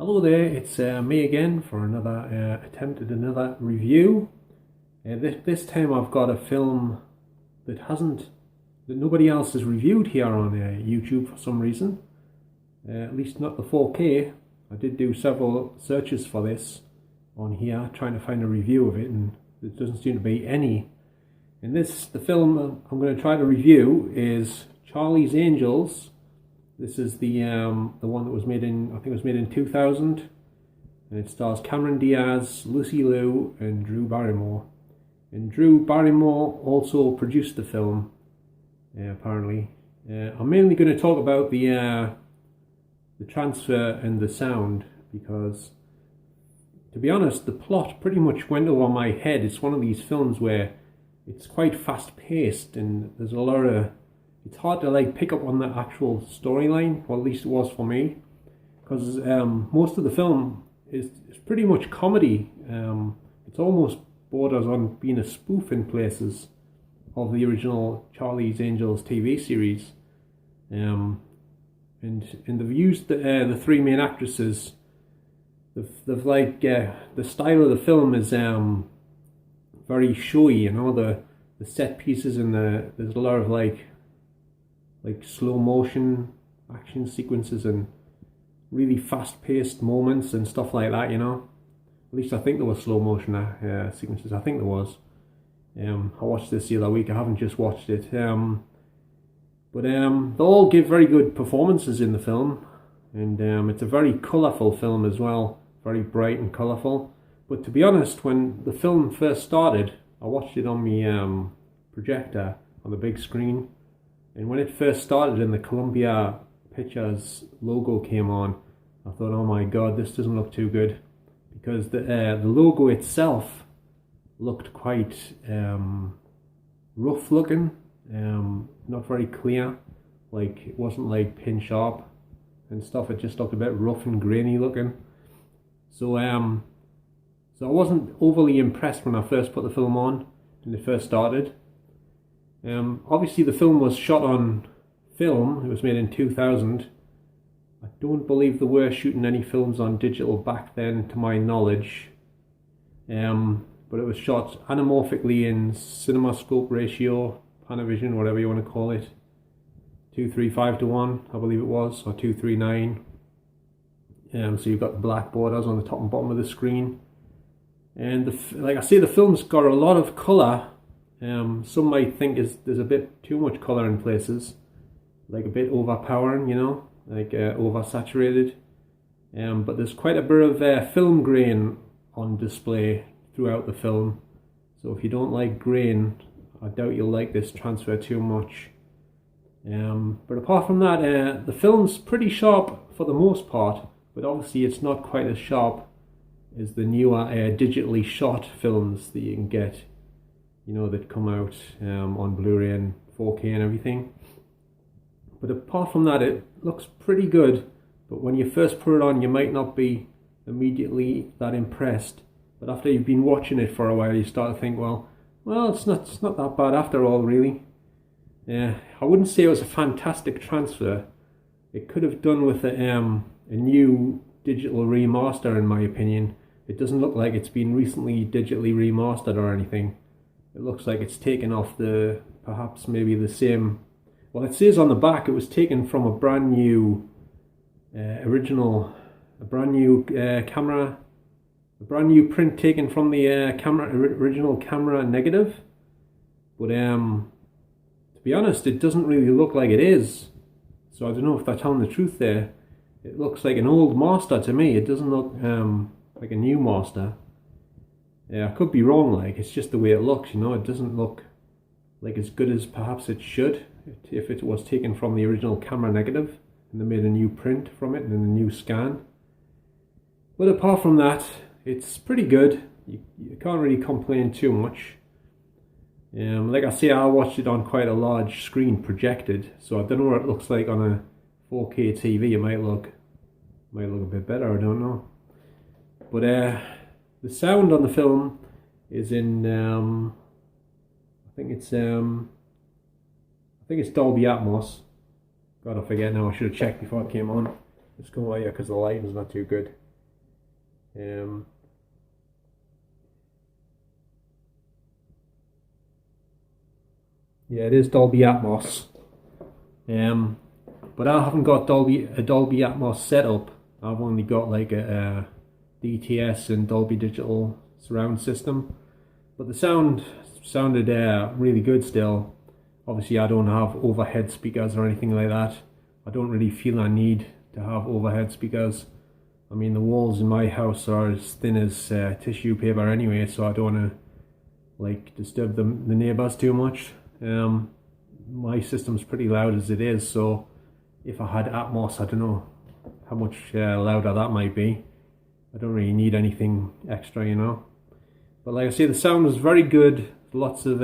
Hello there, it's me again for another attempt at another review. This time I've got a film that nobody else has reviewed here on YouTube for some reason. At least not the 4K. I did do several searches for this on here, trying to find a review of it, and there doesn't seem to be any. The film I'm going to try to review is Charlie's Angels. This is the one that was made in, I think it was made in 2000, and it stars Cameron Diaz, Lucy Liu, and Drew Barrymore. And Drew Barrymore also produced the film, apparently. I'm mainly going to talk about the transfer and the sound, because, to be honest, the plot pretty much went over my head. It's one of these films where it's quite fast-paced, and there's a lot of... It's hard to pick up on the actual storyline, or at least it was for me, because most of the film is pretty much comedy. It's almost borders on being a spoof in places of the original Charlie's Angels TV series. And they've used the three main actresses. The style of the film is very showy, you know, the set pieces, and there's a lot of like slow motion action sequences and really fast paced moments and stuff like that, you know. At least I think there were slow motion sequences. I think there was. I watched this the other week. I haven't just watched it. But they all give very good performances in the film, and it's a very colourful film as well. Very bright and colourful. But to be honest, when the film first started, I watched it on my projector on the big screen. And when it first started and the Columbia Pictures logo came on, I thought, oh my god, this doesn't look too good. Because the logo itself looked quite rough looking, not very clear. Like, it wasn't like pin sharp and stuff, it just looked a bit rough and grainy looking. So I wasn't overly impressed when I first put the film on, when it first started. Obviously the film was shot on film. It was made in 2000. I don't believe they were shooting any films on digital back then, to my knowledge. But it was shot anamorphically in CinemaScope ratio, Panavision, whatever you want to call it. 2:3:5:1, I believe it was, or 2:3:9. So you've got the black borders on the top and bottom of the screen. And like I say, the film's got a lot of colour. Some might think there's a bit too much colour in places, like a bit overpowering, you know, like oversaturated. But there's quite a bit of film grain on display throughout the film. So if you don't like grain, I doubt you'll like this transfer too much. But apart from that, the film's pretty sharp for the most part, but obviously it's not quite as sharp as the newer digitally shot films that you can get, you know, that come out on Blu-ray and 4K and everything. But apart from that, it looks pretty good. But when you first put it on, you might not be immediately that impressed. But after you've been watching it for a while, you start to think, well, it's not that bad after all, really. I wouldn't say it was a fantastic transfer. It could have done with a new digital remaster, in my opinion. It doesn't look like it's been recently digitally remastered or anything. It looks like it's taken off perhaps maybe the same... Well, it says on the back it was taken from a brand new camera, a brand new print taken from the original camera negative. But to be honest, it doesn't really look like it is. So I don't know if they're telling the truth there. It looks like an old master to me. It doesn't look like a new master. Yeah, I could be wrong, it's just the way it looks, you know. It doesn't look like as good as perhaps it should if it was taken from the original camera negative and they made a new print from it and a new scan. But apart from that, it's pretty good. You can't really complain too much. Like I say, I watched it on quite a large screen projected, so I don't know what it looks like on a 4K TV. It might look a bit better, I don't know. But the sound on the film is in, I think it's Dolby Atmos. God, I forget now. I should have checked before it came on. Let's go over here because the lighting's not too good. Um, yeah, it is Dolby Atmos. But I haven't got a Dolby Atmos setup. I've only got like a DTS and Dolby Digital surround system. But the sound sounded really good still. Obviously, I don't have overhead speakers or anything like that. I don't really feel I need to have overhead speakers. I mean, the walls in my house are as thin as tissue paper anyway, so I don't want to like disturb the neighbors too much. My system's pretty loud as it is, so if I had Atmos, I don't know how much louder that might be. I don't really need anything extra, you know. But like I say, the sound was very good. Lots of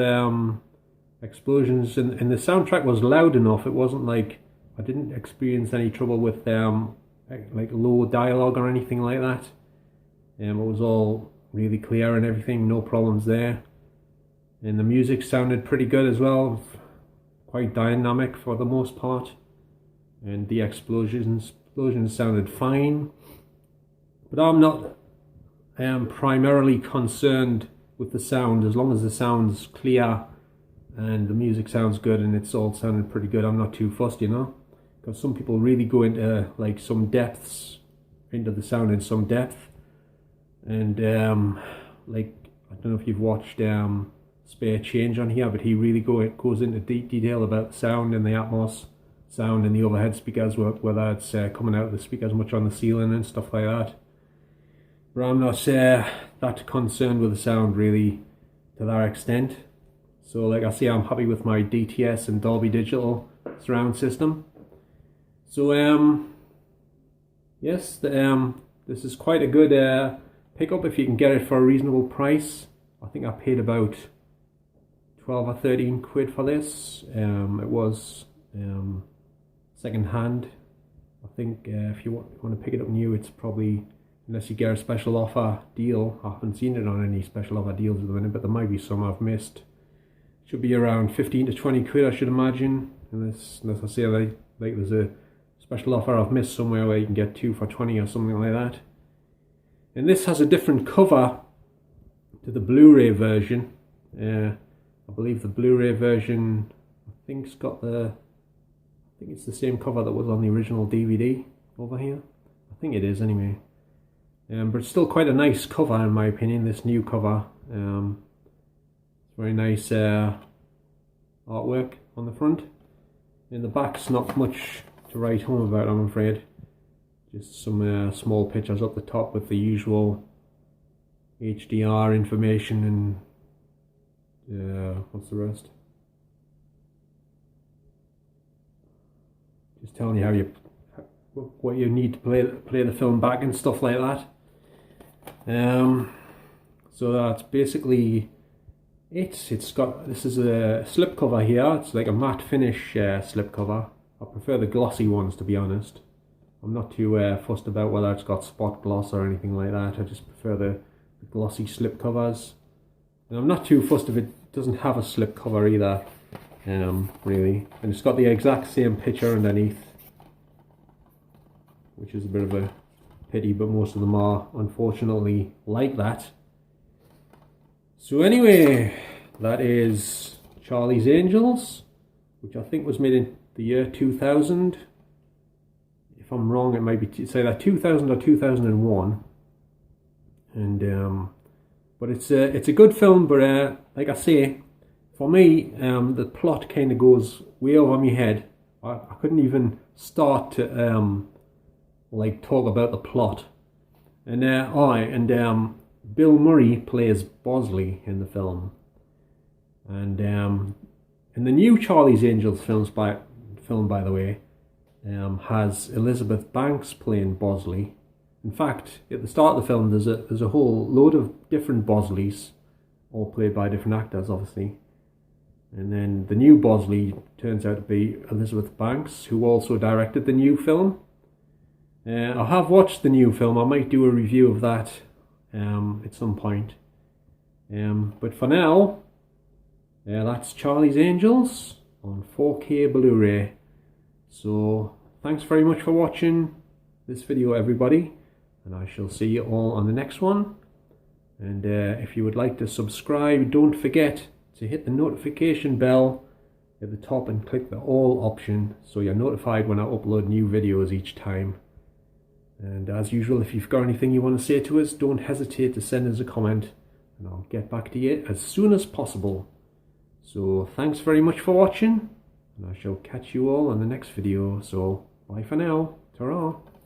explosions, and the soundtrack was loud enough. It wasn't like I didn't experience any trouble with like low dialogue or anything like that. It was all really clear and everything, no problems there. And the music sounded pretty good as well, quite dynamic for the most part. And the explosions sounded fine. But I'm not primarily concerned with the sound. As long as the sound's clear and the music sounds good and it's all sounding pretty good, I'm not too fussed, you know. Because some people really go into like some depths, into the sound in some depth. And like, I don't know if you've watched Spare Change on here, but he really goes into deep detail about the sound and the Atmos sound and the overhead speakers, whether it's coming out of the speakers much on the ceiling and stuff like that. But I'm not that concerned with the sound really to that extent. So like I say, I'm happy with my DTS and Dolby Digital surround system. So yes, this is quite a good pickup if you can get it for a reasonable price. I think I paid about 12 or 13 quid for this. It was second hand. I think if you want to pick it up new, it's probably, unless you get a special offer deal. I haven't seen it on any special offer deals at the minute, but there might be some I've missed. Should be around 15 to 20 quid, I should imagine. Unless I say like there's a special offer I've missed somewhere where you can get 2 for 20 or something like that. And this has a different cover to the Blu-ray version. I believe the Blu-ray version, I think it's the same cover that was on the original DVD over here. I think it is anyway. But it's still quite a nice cover in my opinion, this new cover. It's very nice artwork on the front. In the back's not much to write home about, I'm afraid. Just some small pictures up the top with the usual HDR information and what's the rest? Just telling you what you need to play the film back and stuff like that. So that's basically it. This is a slipcover here. It's like a matte finish slipcover. I prefer the glossy ones, to be honest. I'm not too fussed about whether it's got spot gloss or anything like that. I just prefer the glossy slipcovers. And I'm not too fussed if it doesn't have a slipcover either, really. And it's got the exact same picture underneath, which is a bit of a pity, but most of them are unfortunately like that. So anyway, that is Charlie's Angels, which I think was made in the year 2000. If I'm wrong, it might be say that 2000 or 2001. And but it's a good film, but like I say, for me, the plot kind of goes way over my head. I couldn't even start to like talk about the plot. And Bill Murray plays Bosley in the film. And in the new Charlie's Angels film, by the way, has Elizabeth Banks playing Bosley. In fact, at the start of the film, there's a whole load of different Bosleys, all played by different actors, obviously. And then the new Bosley turns out to be Elizabeth Banks, who also directed the new film. I have watched the new film. I might do a review of that at some point. But for now, that's Charlie's Angels on 4K Blu-ray. So thanks very much for watching this video, everybody. and I shall see you all on the next one. And if you would like to subscribe, don't forget to hit the notification bell at the top and click the all option so you're notified when I upload new videos each time. And as usual, if you've got anything you want to say to us, don't hesitate to send us a comment and I'll get back to you as soon as possible. So thanks very much for watching, and I shall catch you all on the next video. So bye for now. Ta-ra.